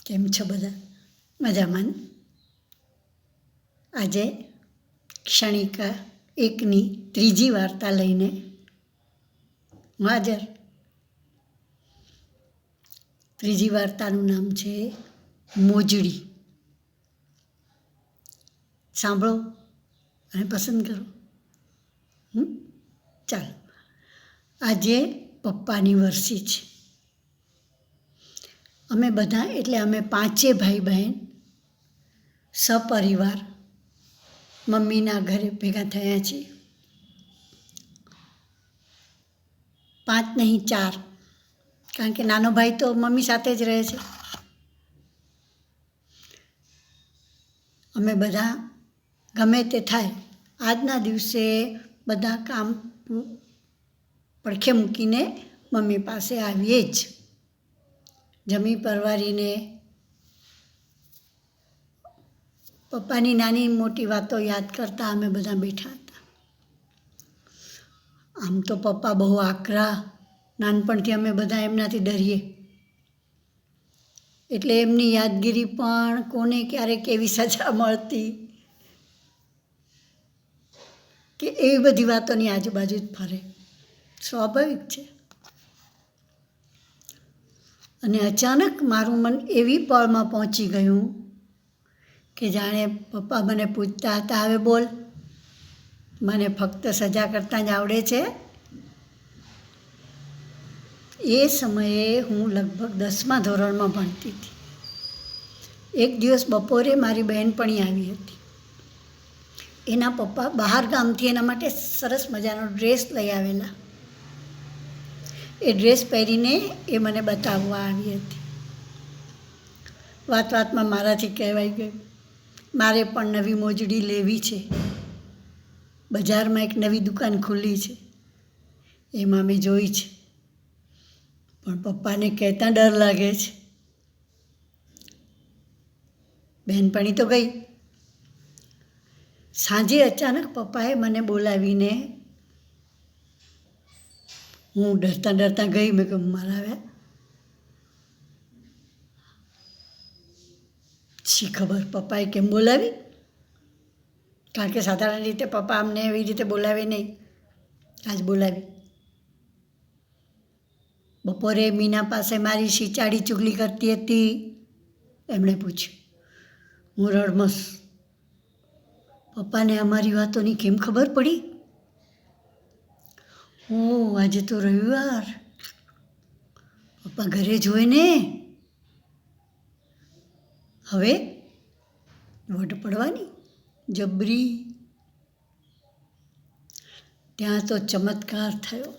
કેમ છો બધા? મજામાં? આજે ક્ષણિકા એકની ત્રીજી વાર્તા લઈને હું હાજર. ત્રીજી વાર્તાનું નામ છે મોજડી. સાંભળો અને પસંદ કરો. ચાલો. આજે પપ્પાની વરસી છે. અમે બધા એટલે અમે પાંચે ભાઈ બહેન સપરિવાર મમ્મીના ઘરે ભેગા થયા છીએ. 5 નહીં 4, કારણ કે નાનો ભાઈ તો મમ્મી સાથે જ રહે છે. અમે બધા ગમે તે થાય આજના દિવસે બધા કામ પડખે મૂકીને મમ્મી પાસે આવીએ જ. જમી પરવારીને પપ્પાની નાની મોટી વાતો યાદ કરતા અમે બધા બેઠા હતા. આમ તો પપ્પા બહુ આકરા, નાનપણથી અમે બધા એમનાથી ડરીએ, એટલે એમની યાદગીરી પણ કોને ક્યારે કેવી સજા મળતી કે એવી બધી વાતોની આજુબાજુ જ ફરે, સ્વાભાવિક છે. અને અચાનક મારું મન એવી પળમાં પહોંચી ગયું કે જાણે પપ્પા મને પૂછતા હતા, હવે બોલ, મને ફક્ત સજા કરતાં જ આવડે છે? એ સમયે હું લગભગ 10મા ધોરણમાં ભણતી હતી. એક દિવસ બપોરે મારી બહેનપણી આવી હતી. એના પપ્પા બહાર ગામથી એના માટે સરસ મજાનો ડ્રેસ લઈ આવેલા. એ ડ્રેસ પહેરીને એ મને બતાવવા આવી હતી. વાતમાં મારાથી કહેવાઈ ગયું, મારે પણ નવી મોજડી લેવી છે. બજારમાં એક નવી દુકાન ખુલ્લી છે, એમાં મેં જોઈ છે, પણ પપ્પાને કહેતા ડર લાગે છે. બહેનપણી તો ગઈ. સાંજે અચાનક પપ્પાએ મને બોલાવીને, હું ડરતા ગઈ. મેં કહ્યું મારા આવ્યા શી ખબર પપ્પાએ કેમ બોલાવી, કારણ કે સાધારણ રીતે પપ્પા અમને એવી રીતે બોલાવે નહીં, આજ બોલાવી. બપોરે મીના પાસે મારી શીચાડી ચુગલી કરતી હતી. એમણે પૂછ્યું. હું રડમસ. પપ્પાને અમારી વાતોની કેમ ખબર પડી? આજે તો રવિવાર, પપ્પા ઘરે જ હોય ને. હવે વટ પડવાની જબરી. ત્યાં તો ચમત્કાર થયો.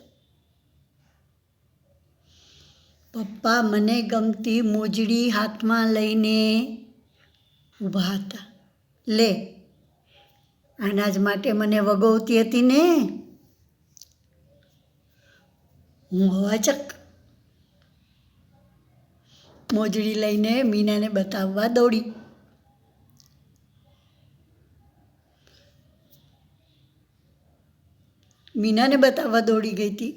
પપ્પા મને ગમતી મોજડી હાથમાં લઈને ઊભા હતા. લે, આના જ માટે મને વગોવતી હતી ને. હું અવાચક. મોજડી લઈને મીનાને બતાવવા દોડી. મીનાને બતાવવા દોડી ગઈ હતી,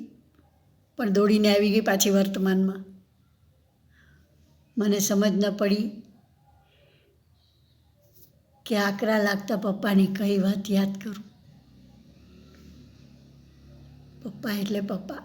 પણ દોડીને આવી ગઈ પાછી વર્તમાનમાં. મને સમજ ન પડી કે આકરા લાગતા પપ્પાની કઈ વાત યાદ કરું. પપ્પા એટલે પપ્પા.